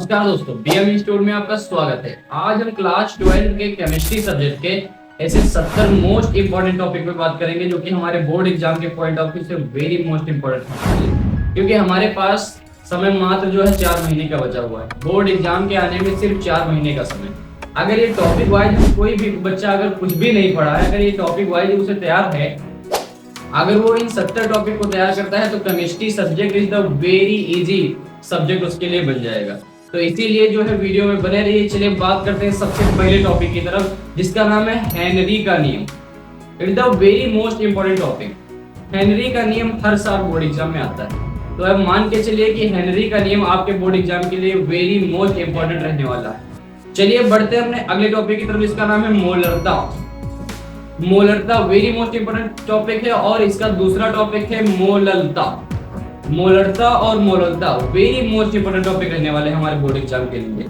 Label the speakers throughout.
Speaker 1: नमस्कार दोस्तों, BM institute में आपका स्वागत है। आज हम क्लास 12 के केमिस्ट्री सब्जेक्ट के ऐसे 70 मोस्ट इंपोर्टेंट टॉपिक पे बात करेंगे जो कि हमारे बोर्ड एग्जाम के पॉइंट ऑफ व्यू से वेरी मोस्ट इंपोर्टेंट है, क्योंकि हमारे पास समय मात्र जो है 4 महीने का बचा हुआ है। बोर्ड एग्जाम के आने में सिर्फ 4 महीने का समय। अगर ये टॉपिक वाइज कोई भी बच्चा अगर कुछ भी नहीं पढ़ा है, अगर ये टॉपिक वाइज उसे तैयार है, अगर वो इन 70 टॉपिक को तैयार करता है तो chemistry subject is the very easy subject उसके लिए बन जाएगा। तो इसीलिए जो है वीडियो में बने रहिए। चलिए बात करते हैं सबसे पहले टॉपिक की तरफ, जिसका नाम है हेनरी का नियम। It the very most important topic. Henry का नियम हर साल बोर्ड एग्जाम में आता है, तो अब मान के चलिए कि हेनरी का नियम आपके बोर्ड एग्जाम के लिए वेरी मोस्ट इंपोर्टेंट रहने वाला है। चलिए बढ़ते हैं अपने अगले टॉपिक की तरफ, जिसका नाम है मोलरता। मोलरता वेरी मोस्ट इंपोर्टेंट टॉपिक है और इसका दूसरा टॉपिक है मोललता। मोलरता और मोललता वेरी मोस्ट इंपोर्टेंट टॉपिक रहने वाले हैं हमारे बोर्ड एग्जाम के लिए।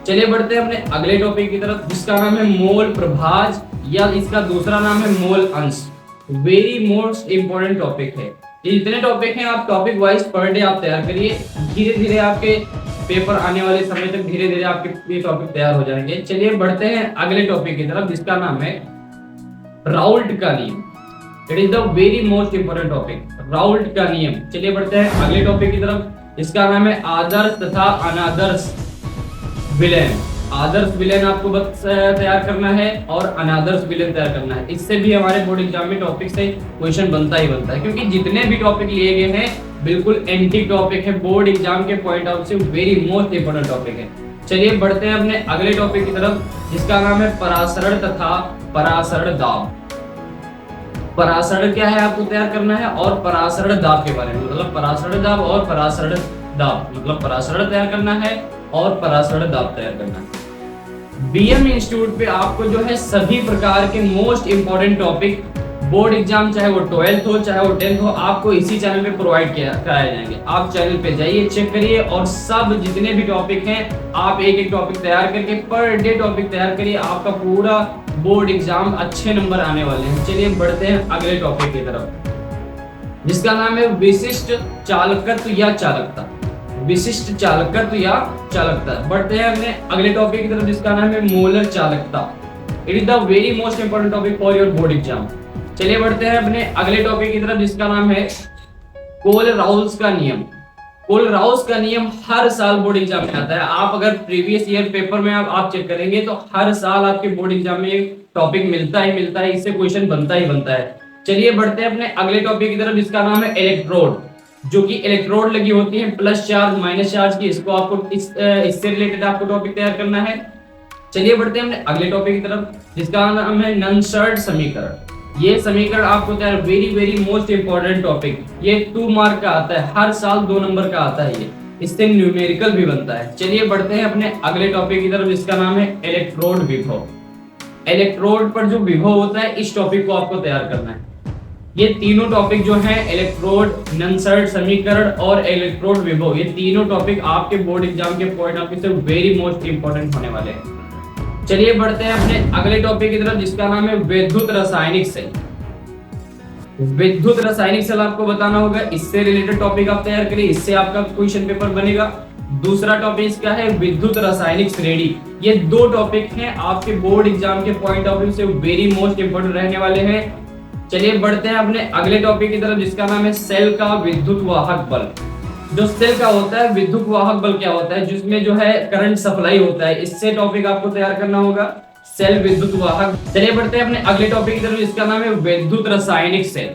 Speaker 1: चलिए बढ़ते हैं अपने अगले टॉपिक की तरफ, जिसका नाम है मोल प्रभाज या इसका दूसरा नाम है मोल अंश। वेरी मोस्ट इंपोर्टेंट टॉपिक है। ये जितने टॉपिक हैं आप टॉपिक वाइज पर डे आप तैयार करिए। धीरे धीरे आपके पेपर आने वाले समय तक धीरे धीरे आपके ये टॉपिक तैयार हो जाएंगे। चलिए बढ़ते हैं अगले टॉपिक की तरफ, जिसका नाम है राउल्ट का नियम। It is the very most important topic, Raoult का नियम। चलिए बढ़ते हैं अगले टॉपिक की तरफ, जिसका नाम है आदर्श तथा अनादर्श विलेन। आदर्श विलेन आपको तैयार करना है और अनादर्श विलेन तैयार करना है। इससे भी हमारे बोर्ड एग्जाम में टॉपिक से क्वेश्चन बनता ही बनता है, क्योंकि जितने भी टॉपिक लिए गए हैं बिल्कुल एंटी टॉपिक है बोर्ड एग्जाम के point of view, very most important topic है। चलिए बढ़ते हैं अपने अगले टॉपिक की तरफ, जिसका नाम है परासरण तथा परासरण दाब। परासरण क्या है आपको तैयार करना है और परासरण दाब के बारे में, मतलब परासरण दाब और परासरण दाब, मतलब परासरण तैयार करना है और परासरण दाब तैयार करना है। बीएम इंस्टीट्यूट पे आपको जो है सभी प्रकार के most important topic board exam, चाहे वो 12th हो चाहे वो 10th हो, आपको इसी चैनल पे प्रोवाइड कराए जाएंगे। आप चैनल पे जाइए, चेक करिए और सब जितने भी टॉपिक हैं आप एक एक टॉपिक तैयार करके पर डे टॉपिक तैयार करिए। आपका पूरा बोर्ड एग्जाम अच्छे नंबर आने वाले हैं। चलिए बढ़ते हैं अगले टॉपिक की तरफ, जिसका नाम है विशिष्ट चालकत्व या चालकता। विशिष्ट चालकत्व या चालकता। बढ़ते हैं अपने अगले टॉपिक की तरफ, जिसका नाम है मोलर चालकता। It is the very most important topic for your board exam. चलिए बढ़ते हैं अपने अगले टॉपिक की तरफ, जिसका नाम है कोल-राउल्स का नियम। कोल-राउल्स का नियम हर साल बोर्ड एग्जाम में आता है। आप अगर प्रीवियस ईयर पेपर में आप चेक करेंगे तो हर साल आपके बोर्ड एग्जाम में एक टॉपिक मिलता ही मिलता है, इससे क्वेश्चन बनता ही बनता है। चलिए बढ़ते हैं अपने अगले टॉपिक की तरफ, जिसका नाम है इलेक्ट्रोड। जो कि इलेक्ट्रोड लगी होती है प्लस चार्ज माइनस चार्ज की, इसको आपको इससे रिलेटेड आपको टॉपिक तैयार करना है। चलिए बढ़ते हैं अपने अगले टॉपिक की तरफ, जिसका नाम है नॉनशर्ट समीकरण। ये समीकरण आपको तैयार very very most important topic, ये 2 मार्क का आता है, हर साल 2 नंबर का आता है ये, इससे न्यूमेरिकल भी बनता है। चलिए बढ़ते हैं अपने अगले टॉपिक की तरफ, जिसका नाम है इलेक्ट्रोड विभव। इलेक्ट्रोड पर जो विभव होता है इस टॉपिक को आपको तैयार करना है। ये तीनों टॉपिक जो हैं इलेक्ट्रोड, नॉनशर्ट समीकरण और इलेक्ट्रोड विभव, ये तीनों टॉपिक आपके बोर्ड एग्जाम के पॉइंट ऑफ व्यू से वेरी मोस्ट इंपोर्टेंट होने वाले हैं। चलिए बढ़ते हैं अपने अगले टॉपिक की तरफ, जिसका नाम है विद्युत रासायनिक सेल। विद्युत रासायनिक सेल आपको बताना होगा, इससे रिलेटेड टॉपिक आप तैयार करिए, इससे आपका क्वेश्चन पेपर बनेगा। दूसरा टॉपिक इसका है विद्युत रासायनिक श्रेणी। ये 2 टॉपिक हैं आपके बोर्ड एग्जाम के पॉइंट ऑफ व्यू से वेरी मोस्ट इंपोर्टेंट रहने वाले हैं। चलिए बढ़ते हैं अपने अगले टॉपिक की तरफ, जिसका नाम है सेल का विद्युत वाहक बल। जो सेल का होता है विद्युत वाहक बल क्या होता है, जिसमें जो है करंट सप्लाई होता है, इससे टॉपिक आपको तैयार करना होगा, सेल विद्युत वाहक। चलिए बढ़ते हैं अपने अगले टॉपिक की तरफ, जिसका नाम है विद्युत रासायनिक सेल।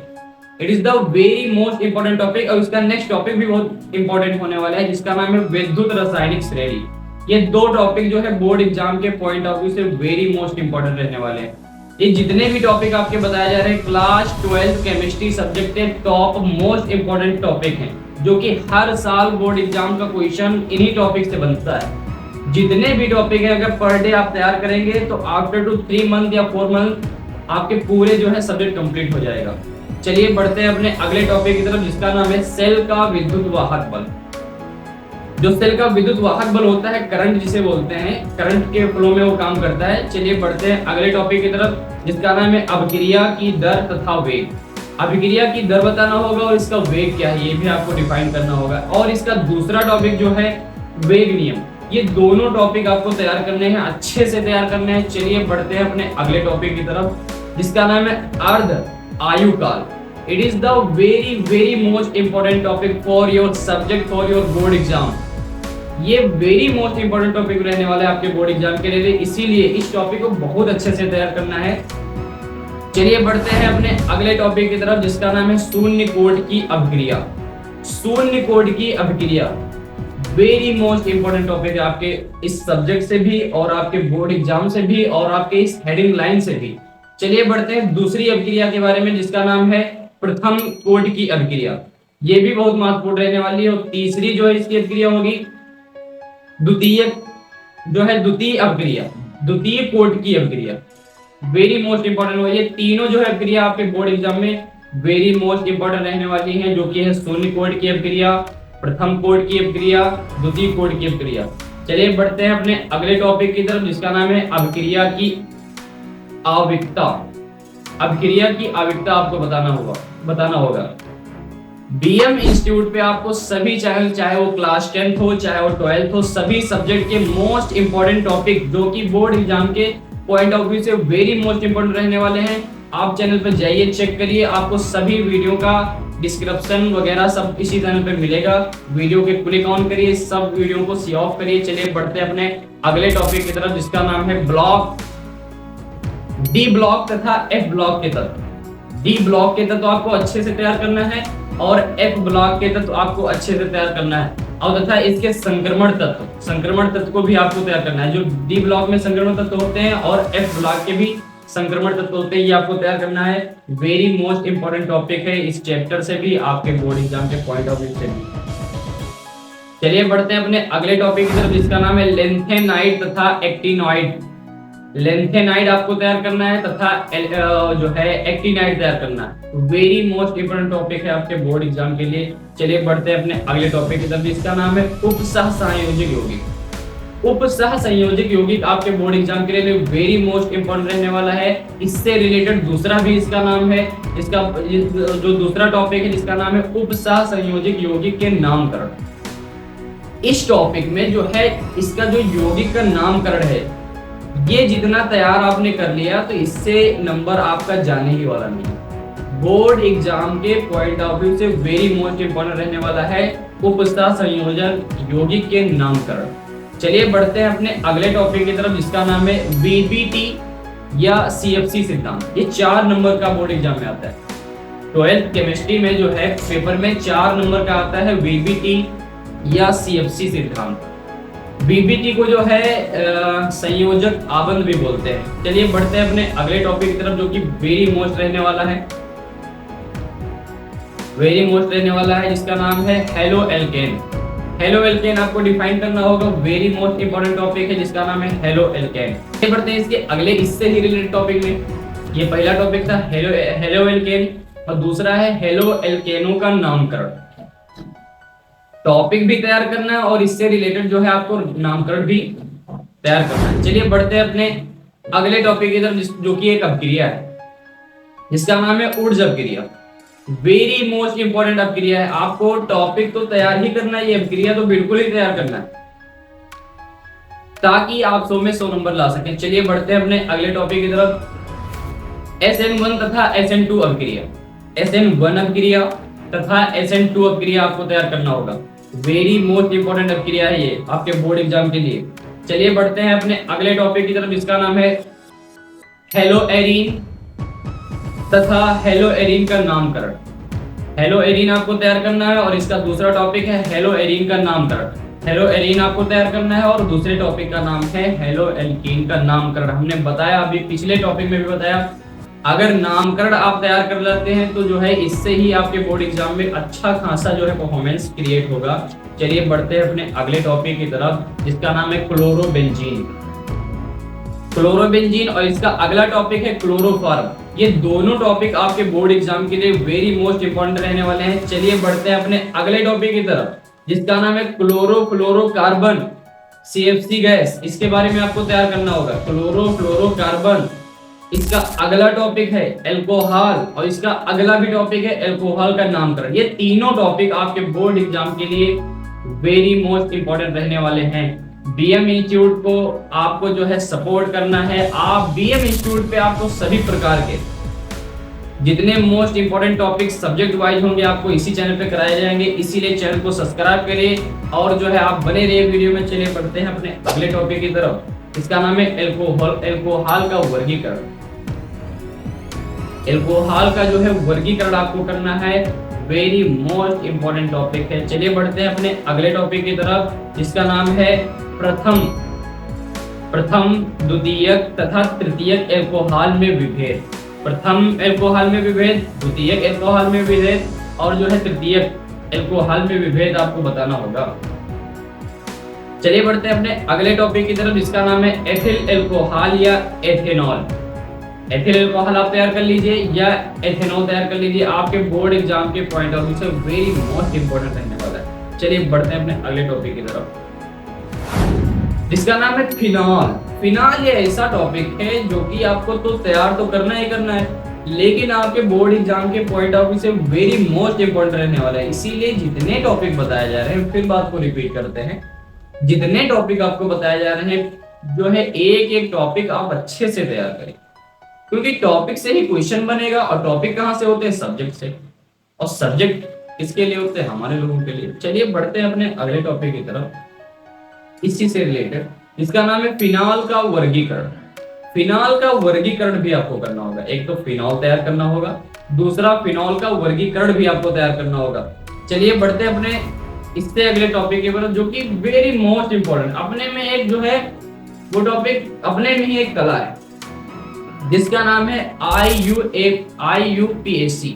Speaker 1: It is the very most important topic और इसका नेक्स्ट टॉपिक भी बहुत इंपोर्टेंट होने वाला है, जिसका नाम है विद्युत रासायनिक श्रेणी। ये 2 टॉपिक जो है बोर्ड एग्जाम के पॉइंट ऑफ व्यू से वेरी मोस्ट इंपोर्टेंट रहने वाले हैं। ये जितने भी टॉपिक आपके बताए जा रहे हैं क्लास 12 केमिस्ट्री सब्जेक्ट के टॉप मोस्ट इंपोर्टेंट टॉपिक हैं, जो कि हर साल बोर्ड एग्जाम का क्वेश्चन इन्हीं टॉपिक से बनता है। जितने भी टॉपिक है अगर पर डे आप तैयार करेंगे तो आफ्टर 3 मंथ या 4 मंथ आपके पूरे जो है सब्जेक्ट कंप्लीट हो जाएगा। चलिए बढ़ते हैं अपने अगले टॉपिक की तरफ, जिसका नाम है सेल का विद्युत वाहक बल। जो सेल का विद्युत वाहक बल होता है, करंट जिसे बोलते हैं, करंट के फ्लो में वो काम करता है। चलिए बढ़ते हैं अगले टॉपिक की तरफ, जिसका नाम है अभिक्रिया की दर तथा वेग। अभिक्रिया की दर बताना होगा और इसका वेग क्या है ये भी आपको डिफाइन करना होगा। और इसका दूसरा टॉपिक जो है वेग नियम। ये दोनों टॉपिक आपको तैयार करने हैं, अच्छे से तैयार करने हैं। चलिए बढ़ते हैं अपने अगले टॉपिक की तरफ, जिसका नाम है अर्ध आयु काल। It is the very very most important topic for your subject, for your board exam. ये वेरी मोस्ट इंपॉर्टेंट टॉपिक रहने वाला है आपके बोर्ड एग्जाम के लिए, इसीलिए इस टॉपिक को बहुत अच्छे से तैयार करना है। चलिए बढ़ते हैं अपने अगले टॉपिक की तरफ, जिसका नाम है शून्य कोड की अभिक्रिया। शून्य कोड की अभिक्रिया वेरी मोस्ट इंपॉर्टेंट टॉपिक है आपके इस सब्जेक्ट से भी, और आपके बोर्ड एग्जाम से भी, और आपके इस हेडिंग लाइन से भी। चलिए बढ़ते हैं दूसरी अभिक्रिया के बारे में, जिसका नाम है प्रथम कोड की अभिक्रिया। ये भी बहुत महत्वपूर्ण रहने वाली है। और तीसरी जो है इसकी अभिक्रिया होगी द्वितीय अभिक्रिया, द्वितीय कोड की अभिक्रिया। वेरी मोस्ट इंपॉर्टेंट हो, ये तीनों जो है अभिक्रिया आपके बोर्ड एग्जाम में वेरी मोस्ट इंपॉर्टेंट रहने वाली हैं, जो कि है शून्य कोड की अभिक्रिया, प्रथम कोड की अभिक्रिया, द्वितीय कोड की अभिक्रिया। चलिए बढ़ते हैं अपने अगले टॉपिक की तरफ, जिसका नाम है अभिक्रिया की आवृत्ता। अभिक्रिया की आवृत्ता आपको बताना होगा। बीएम इंस्टीट्यूट पे आपको सभी चैनल, चाहे वो क्लास 10th हो, चाहे वो 12th हो, सभी सब्जेक्ट के मोस्ट इंपॉर्टेंट टॉपिक जो कि बोर्ड एग्जाम के पॉइंट ऑफ व्यू से वेरी मोस्ट इंपॉर्टेंट रहने वाले हैं, आप चैनल पर जाइए, चेक करिए। आपको सभी वीडियो का डिस्क्रिप्शन वगैरह सब इसी चैनल पे मिलेगा। वीडियो के क्लिक ऑन करिए, सब वीडियो को सी ऑफ करिए। चलिए बढ़ते हैं अपने अगले टॉपिक की तरफ, जिसका नाम है ब्लॉक, डी ब्लॉक तथा एफ ब्लॉक के तत्व। डी ब्लॉक के तत्व आपको अच्छे से तैयार करना है, और एफ ब्लॉक के तत्व आपको अच्छे से तैयार करना है, और तथा इसके संक्रमण तत्व को भी आपको तैयार करना है। जो डी ब्लॉक में संक्रमण तत्व होते हैं और एफ ब्लॉक के भी संक्रमण तत्व होते हैं, ये आपको तैयार करना है। वेरी मोस्ट इंपॉर्टेंट टॉपिक है इस चैप्टर से भी, आपके बोर्ड एग्जाम के पॉइंट ऑफ व्यू से भी। चलिए बढ़ते हैं अपने अगले टॉपिक की तरफ, जिसका नाम है लेंथेनाइड तथा एक्टिनॉइड। लेंथेनाइड आपको तैयार करना है, तथा जो है एक्टिनाइड तैयार करना है। वेरी मोस्ट इंपॉर्टेंट टॉपिक है आपके बोर्ड एग्जाम के लिए। चलिए बढ़ते हैं अपने अगले टॉपिक की तरफ, जिसका नाम है उपसह संयोजक यौगिक। उपसह संयोजक यौगिक आपके बोर्ड एग्जाम के लिए वेरी मोस्ट इंपॉर्टेंट रहने वाला है। इससे रिलेटेड दूसरा भी इसका नाम है, इसका जो दूसरा टॉपिक है जिसका नाम है उपसह संयोजक यौगिक के नामकरण। इस टॉपिक में जो है इसका जो यौगिक का नामकरण है, ये जितना तैयार आपने कर लिया तो इससे नंबर आपका जाने ही वाला नहीं। बोर्ड एग्जाम के पॉइंट ऑफ व्यू से वेरी मोस्ट इंपॉर्टेंट रहने वाला है उपसह संयोजन यौगिक के नामकरण। चलिए बढ़ते हैं अपने अगले टॉपिक की तरफ, जिसका नाम है वीबीटी या सीएफसी सिद्धांत। ये 4 नंबर का बोर्ड एग्जाम में आता है। 12th केमिस्ट्री में जो है पेपर में 4 नंबर का आता है वीबीटी या सीएफसी सिद्धांत। बीबीटी को जो है संयोजक आबंध भी बोलते हैं। चलिए बढ़ते हैं अपने अगले टॉपिक की तरफ, जो कि वेरी मोस्ट रहने वाला है, जिसका नाम है हेलो एल्केन। हेलो एल्केन आपको डिफाइन करना होगा। वेरी मोस्ट इंपॉर्टेंट टॉपिक है जिसका नाम है हेलो एल्केन। चलिए बढ़ते हैं इसके अगले इससे ही रिलेटेड टॉपिक में। ये पहला टॉपिक था हेलो एल्केन, और दूसरा है हेलो एल्केनों का नामकरण। टॉपिक भी तैयार करना है और इससे रिलेटेड जो है आपको नामकरण भी तैयार करना है। चलिए बढ़ते हैं अपने अगले टॉपिक की तरफ, जो कि एक अभिक्रिया है, जिसका नाम है ऊर्ज अभिक्रिया। वेरी मोस्ट इंपॉर्टेंट अभिक्रिया है। आपको टॉपिक तो तैयार ही करना है, ये अभिक्रिया तो बिल्कुल ही तैयार करना है, ताकि आप 100 में 100 नंबर ला सकें। चलिए बढ़ते हैं अपने अगले टॉपिक की तरफ। SN1 तथा SN2 अभिक्रिया। SN1 अभिक्रिया तथा SN2 अभिक्रिया आपको तैयार करना होगा। वेरी मोस्ट इंपॉर्टेंट अभिक्रिया है ये आपके बोर्ड एग्जाम के लिए। चलिए बढ़ते हैं अपने अगले टॉपिक की तरफ, जिसका नाम है हेलो एरीन तथा हेलो एरीन का नामकरण। हेलो एरीन आपको तैयार करना है, और इसका दूसरा टॉपिक है हेलो एरीन का नामकरण। हेलो एरीन आपको तैयार करना है, और दूसरे टॉपिक का नाम है हेलो एल्कीन का नामकरण। हमने बताया, अभी पिछले टॉपिक में भी बताया, अगर नामकरण आप तैयार कर लेते हैं तो जो है इससे ही आपके बोर्ड एग्जाम में अच्छा खासा जो है परफॉर्मेंस क्रिएट होगा। चलिए बढ़ते हैं अपने अगले टॉपिक की तरफ, जिसका नाम है क्लोरोबेंजीन। क्लोरोबेंजीन और इसका अगला टॉपिक है क्लोरोफॉर्म। ये दोनों टॉपिक आपके बोर्ड एग्जाम के लिए वेरी मोस्ट इंपॉर्टेंट रहने वाले हैं। चलिए बढ़ते हैं अपने अगले टॉपिक की तरफ, जिसका नाम है क्लोरोफ्लोरोकार्बन CFC गैस। इसके बारे में आपको तैयार करना होगा। क्लोरोफ्लोरोकार्बन, इसका अगला टॉपिक है एल्कोहल, और इसका अगला भी टॉपिक है एल्कोहल का नामकरण। ये तीनों टॉपिक आपके बोर्ड एग्जाम के लिए वेरी मोस्ट इंपॉर्टेंट रहने वाले हैं। बीएम इंस्टीट्यूट को आपको जो है सपोर्ट करना है। आप बीएम इंस्टीट्यूट पे आपको सभी प्रकार के जितने most important topic subject wise होंगे आपको इसी चैनल पे कराए जाएंगे, इसीलिए चैनल को सब्सक्राइब करिए और जो है आप बने रहिए वीडियो में। चलिए बढ़ते हैं अपने अगले टॉपिक की तरफ। इसका नाम है एल्कोहल का वर्गीकरण। एल्कोहल का जो है वर्गीकरण आपको करना है, वेरी मोस्ट इंपोर्टेंट टॉपिक है। चलिए बढ़ते हैं अपने अगले टॉपिक की तरफ, जिसका नाम है प्रथम द्वितीयक तथा तृतीयक एल्कोहल में विभेद। प्रथम एल्कोहल में विभेद, द्वितीयक एल्कोहल में विभेद और जो है तृतीयक एल्कोहल में विभेद आपको बताना होगा। चलिए बढ़ते हैं अपने अगले टॉपिक की तरफ, जिसका नाम है एथिल एल्कोहल या एथेनॉल। एथिल एल्कोहल आप तैयार कर लीजिए या एथेनॉल तैयार कर लीजिए, आपके बोर्ड एग्जाम के पॉइंट ऑफ व्यू से वेरी मोस्ट इंपोर्टेंट रहने वाला है। चलिए बढ़ते हैं अपने अगले टॉपिक की तरफ, जिसका नाम है फिनॉल। फिनॉल ये ऐसा टॉपिक है जो कि आपको तो तैयार तो करना ही करना है, लेकिन आपके बोर्ड एग्जाम के पॉइंट ऑफ व्यू से वेरी मोस्ट इंपोर्टेंट रहने वाला है। इसीलिए जितने टॉपिक बताए जा रहे हैं, फिर बात को रिपीट करते हैं, जितने टॉपिक आपको बताए जा रहे हैं जो है एक एक टॉपिक आप अच्छे से तैयार करें, क्योंकि टॉपिक से ही क्वेश्चन बनेगा। और टॉपिक कहाँ से होते हैं? सब्जेक्ट से। और सब्जेक्ट किसके लिए होते हैं? हमारे लोगों के लिए। चलिए बढ़ते हैं अपने अगले टॉपिक की तरफ, इसी से रिलेटेड, इसका नाम है फिनॉल का वर्गीकरण। फिनॉल का वर्गीकरण भी आपको करना होगा। एक तो फिनॉल तैयार करना होगा, दूसरा फिनॉल का वर्गीकरण भी आपको तैयार करना होगा। चलिए बढ़ते हैं अपने इससे अगले टॉपिक के तरफ, जो कि वेरी मोस्ट इंपोर्टेंट, अपने में एक जो है वो टॉपिक अपने में ही एक कला है, जिसका नाम है IUPAC।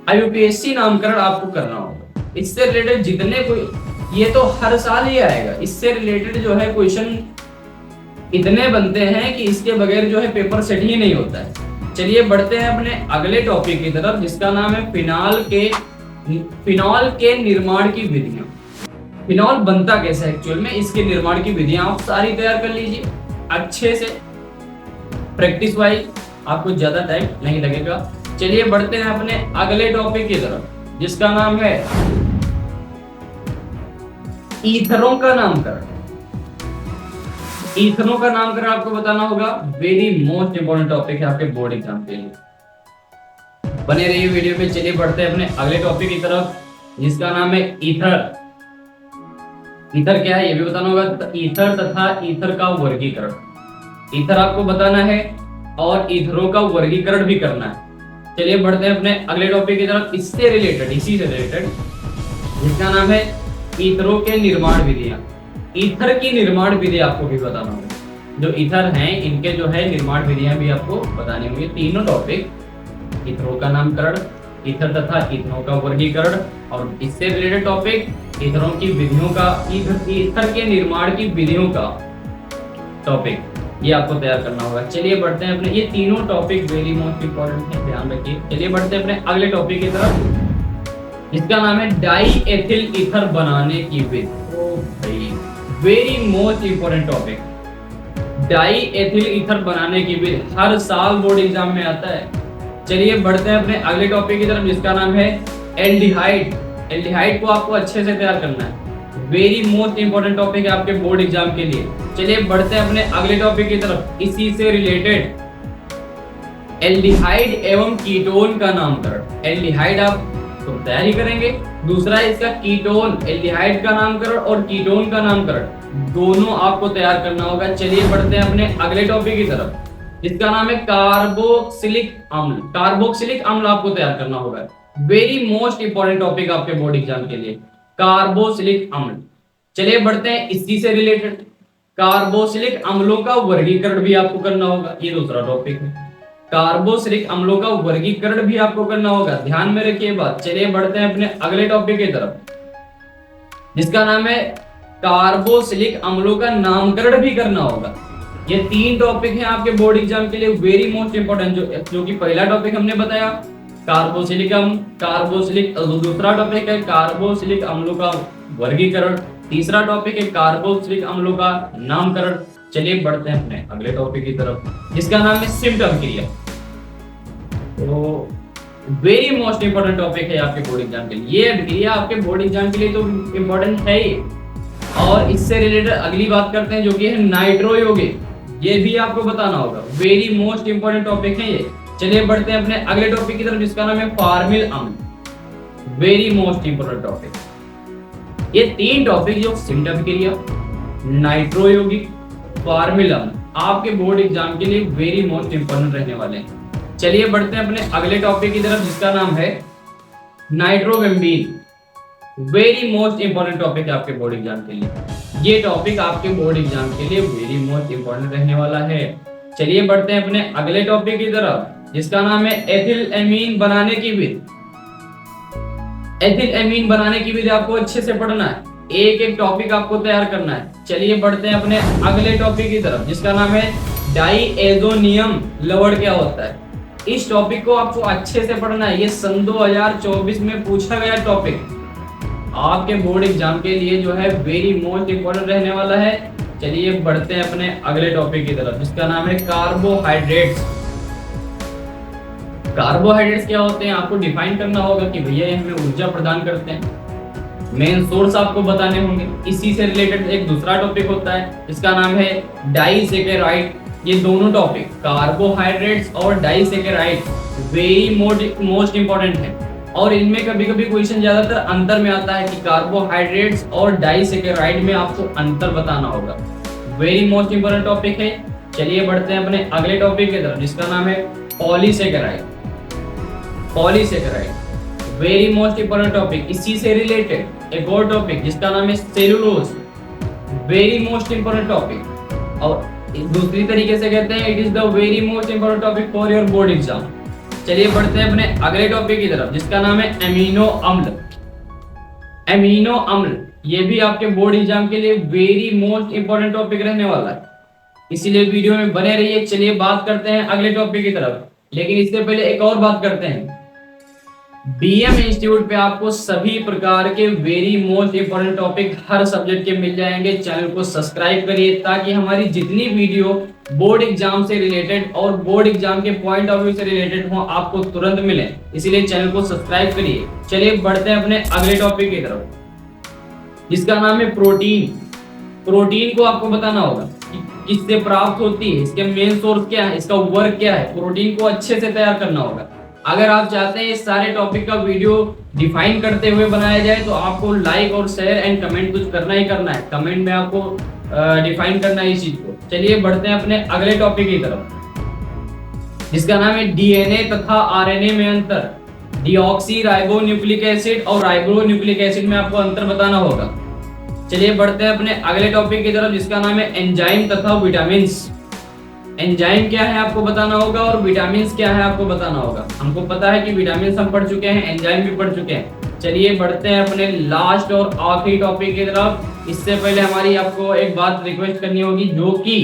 Speaker 1: IUPAC नामकरण आपको करना होगा। इससे रिलेटेड जितने कोई, ये तो हर साल ही आएगा, इससे रिलेटेड जो है क्वेश्चन इतने बनते हैं कि इसके बगैर जो है पेपर सेट ही नहीं होता है। चलिए बढ़ते हैं अपने अगले टॉपिक की तरफ, जिसका नाम है फिनॉल के निर्माण की विधियां। फिनॉल बनता कैसे एक्चुअल में, इसके निर्माण की विधियां आप सारी तैयार कर लीजिए अच्छे से, प्रैक्टिस वाइज, आपको ज्यादा टाइम नहीं लगेगा। चलिए बढ़ते हैं अपने अगले टॉपिक की तरफ, जिसका नाम है ईथरों का नामकरण। ईथरों का नामकरण आपको बताना होगा, वेरी मोस्ट इंपोर्टेंट टॉपिक है आपके बोर्ड एग्जाम के लिए। बने रहिए वीडियो पे। चलिए बढ़ते हैं अपने अगले टॉपिक की तरफ, जिसका नाम है ईथर। ईथर क्या है ये भी बताना होगा। ईथर तथा ईथर का वर्गीकरण, ईथर आपको बताना है और ईथरों का वर्गीकरण भी करना है। चलिए बढ़ते हैं अपने अगले टॉपिक की तरफ, इससे रिलेटेड, इसी से रिलेटेड, जिसका नाम है ईथरों के निर्माण विधियां। ईथर की निर्माण विधि आपको भी बताना होगा। जो ईथर हैं इनके जो है निर्माण विधियां भी आपको बतानी होंगी। तीनों टॉपिक, ईथरों का नामकरण, ईथर तथा ईथरों का वर्गीकरण और इससे रिलेटेड टॉपिक ईथरों की विधियों का, ईथर के निर्माण की विधियों का टॉपिक, ये आपको तैयार करना होगा। चलिए बढ़ते हैं अपने, ये तीनों टॉपिक वेरी मोस्ट इंपॉर्टेंट है, ध्यान रखिए। चलिए बढ़ते हैं अपने अगले टॉपिक की तरफ, जिसका नाम है डाई एथिल ईथर बनाने की विधि। ओ भाई, very most important topic, die ethyl ether बनाने की विधि हर साल बोर्ड एग्जाम में आता है। चलिए बढ़ते हैं अपने अगले टॉपिक की तरफ, जिसका नाम है एल्डिहाइड। एल्डिहाइड को आपको अच्छे से तैयार करना है, वेरी मोस्ट इंपोर्टेंट टॉपिक है आपके बोर्ड एग्जाम के लिए। चलिए बढ़ते हैं अपने अगले टॉपिक की तरफ, इसी से रिलेटेड, एल्डिहाइड एवं कीटोन का नामकरण। एल्डिहाइड आप तो तैयारी करेंगे, दूसरा इसका कीटोन, एल्डिहाइड का नामकरण और कीटोन का नामकरण दोनों आपको तैयार करना होगा। चलिए बढ़ते हैं अपने अगले टॉपिक की तरफ, जिसका नाम है कार्बोक्सिलिक अम्ल। कार्बोक्सिलिक अम्ल आपको तैयार करना होगा, वेरी मोस्ट इंपोर्टेंट टॉपिक आपके बोर्ड एग्जाम के लिए, कार्बोक्सिलिक अम्ल। चलिए बढ़ते हैं इसी से रिलेटेड, कार्बोक्सिलिक अम्लों का वर्गीकरण भी आपको करना होगा, ये दूसरा टॉपिक है। कार्बोक्सिलिक अम्लों का वर्गीकरण भी आपको करना होगा, ध्यान में रखिए बात। चलिए बढ़ते हैं अपने अगले टॉपिक की तरफ, जिसका नाम है कार्बोक्सिलिक अम्लों का नामकरण भी करना होगा। ये तीन टॉपिक हैं आपके बोर्ड एग्जाम के लिए वेरी मोस्ट इंपोर्टेंट, जो कि पहला टॉपिक हमने बताया कार्बोक्सिलिक अम्ल, दूसरा टॉपिक है कार्बोक्सिलिक अम्लों का वर्गीकरण, तीसरा टॉपिक है कार्बोक्सिलिक अम्लों का नामकरण। चलिए बढ़ते हैं अपने अगले टॉपिक की तरफ, जिसका नाम है सिम्पटम क्रिया। तो वेरी मोस्ट इंपोर्टेंट टॉपिक है आपके बोर्ड एग्जाम के लिए। ये क्रिया आपके बोर्ड एग्जाम के लिए तो इंपॉर्टेंट है ही, और इससे रिलेटेड अगली बात करते हैं जो कि है नाइट्रो यौगिक। ये भी आपको बताना होगा, वेरी मोस्ट इंपॉर्टेंट टॉपिक है ये। चलिए बढ़ते हैं अपने अगले टॉपिक की तरफ जिसका नाम है फार्मिल अम्ल, वेरी मोस्ट इंपॉर्टेंट टॉपिक। ये तीन टॉपिक जो सिम्टोफिकेरिया, नाइट्रो यौगिक, फार्मिल अम्ल आपके बोर्ड एग्जाम के लिए वेरी मोस्ट इंपॉर्टेंट रहने वाले हैं। चलिए बढ़ते हैं अपने अगले टॉपिक की तरफ जिसका नाम है nitrobenzene, very most important topic है आपके बोर्ड एग्जाम के लिए। ये टॉपिक आपके बोर्ड एग्जाम के लिए वेरी मोस्ट इंपॉर्टेंट रहने वाला है। चलिए बढ़ते हैं अपने अगले टॉपिक की तरफ जिसका नाम है एथिल एमीन बनाने की विधि। एथिल एमीन बनाने की विधि आपको अच्छे से पढ़ना है, एक एक टॉपिक आपको तैयार करना है। चलिए बढ़ते हैं अपने अगले टॉपिक की तरफ जिसका नाम है डाईएज़ोनियम लवण क्या होता है। इस टॉपिक को आपको अच्छे से पढ़ना है, ये सन 2024 में पूछा गया टॉपिक आपके बोर्ड एग्जाम के लिए जो है वेरी मोस्ट इंपॉर्टेंट रहने वाला है। चलिए बढ़ते हैं अपने अगले टॉपिक की तरफ जिसका नाम है कार्बोहाइड्रेट्स। कार्बोहाइड्रेट्स क्या होते हैं आपको डिफाइन करना होगा कि भैया ये हमें ऊर्जा प्रदान करते हैं, मेन सोर्स आपको बताने होंगे। इसी से रिलेटेड एक दूसरा टॉपिक होता है जिसका नाम है डाइसैकेराइड। ये दोनों टॉपिक कार्बोहाइड्रेट्स और डाइसैकेराइड वेरी मोस्ट इंपॉर्टेंट है और इनमें कभी कभी क्वेश्चन ज्यादातर अंतर में आता है कि कार्बोहाइड्रेट्स और डाइसैकेराइड में आपको अंतर बताना होगा, वेरी मोस्ट इंपॉर्टेंट टॉपिक है। चलिए बढ़ते हैं अपने अगले टॉपिक की तरफ जिसका नाम है polysaccharide. Polysaccharide very most important topic. इसी से रिलेटेड एक और टॉपिक जिसका नाम है cellulose, very most important topic और दूसरी तरीके से कहते हैं it is the very most important topic for your board exam. चलिए बढ़ते हैं अपने अगले टॉपिक की तरफ जिसका नाम है एमिनो अम्ल। एमिनो अम्ल ये भी आपके बोर्ड एग्जाम के लिए वेरी मोस्ट इंपॉर्टेंट टॉपिक रहने वाला है, इसीलिए वीडियो में बने रहिए। चलिए बात करते हैं अगले टॉपिक की तरफ, लेकिन इससे पहले एक और बात करते हैं। बीएम इंस्टीट्यूट पे आपको सभी प्रकार के वेरी मोस्ट इंपॉर्टेंट टॉपिक हर सब्जेक्ट के मिल जाएंगे। चैनल को सब्सक्राइब करिए ताकि हमारी जितनी वीडियो बोर्ड एग्जाम से रिलेटेड और बोर्ड एग्जाम के पॉइंट ऑफ व्यू से रिलेटेड हो आपको तुरंत मिले, इसीलिए चैनल को सब्सक्राइब करिए। चलिए बढ़ते हैं अपने अगले टॉपिक की तरफ जिसका नाम है प्रोटीन। प्रोटीन को आपको बताना होगा कि किससे प्राप्त होती है, इसके मेन सोर्स क्या है, इसका वर्क क्या है। प्रोटीन को अच्छे से तैयार करना होगा। अगर आप चाहते हैं इस सारे टॉपिक का वीडियो डिफाइन करते हुए बनाया जाए तो आपको लाइक और शेयर एंड कमेंट कुछ करना ही करना है, कमेंट में आपको डिफाइन करना है इस चीज को। चलिए बढ़ते हैं अपने अगले टॉपिक की तरफ जिसका नाम है डीएनए तथा आरएनए में अंतर। डीऑक्सी राइबो न्यूक्लिक एसिड और राइबो न्यूक्लिक एसिड में आपको अंतर बताना होगा। चलिए बढ़ते हैं अपने अगले टॉपिक की तरफ जिसका नाम है एंजाइम तथा विटामिन। एंजाइम क्या है आपको बताना होगा और विटामिन क्या है आपको बताना होगा। हमको पता है कि विटामिन हम पढ़ चुके हैं, एंजाइम भी पढ़ चुके हैं। चलिए बढ़ते हैं अपने लास्ट और आखिरी टॉपिक की तरफ। इससे पहले हमारी आपको एक बात रिक्वेस्ट करनी होगी जो कि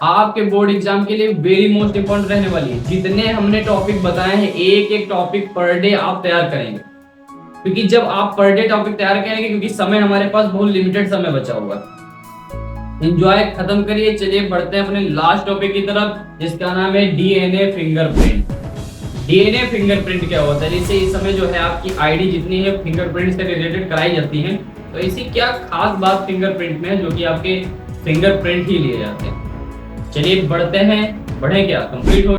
Speaker 1: आपके बोर्ड एग्जाम के लिए वेरी मोस्ट इंपॉर्टेंट रहने वाली है। जितने हमने टॉपिक बताए हैं एक एक टॉपिक पर डे आप तैयार करेंगे, क्योंकि जब आप पर डे टॉपिक तैयार करेंगे क्योंकि समय हमारे पास बहुत लिमिटेड समय बचा हुआ है। एंजॉय खत्म करिए। चलिए बढ़ते हैं अपने लास्ट टॉपिक की तरफ जिसका नाम है डीएनए फिंगरप्रिंट। डीएनए फिंगरप्रिंट क्या होता है, जैसे इस समय जो है आपकी आईडी जितनी है फिंगरप्रिंट से रिलेटेड कराई जाती है, तो ऐसी क्या खास बात फिंगरप्रिंट में है जो कि आपके फिंगरप्रिंट ही लिए जाते हैं। चलिए बढ़ते हैं, बढ़े क्या कंप्लीट हो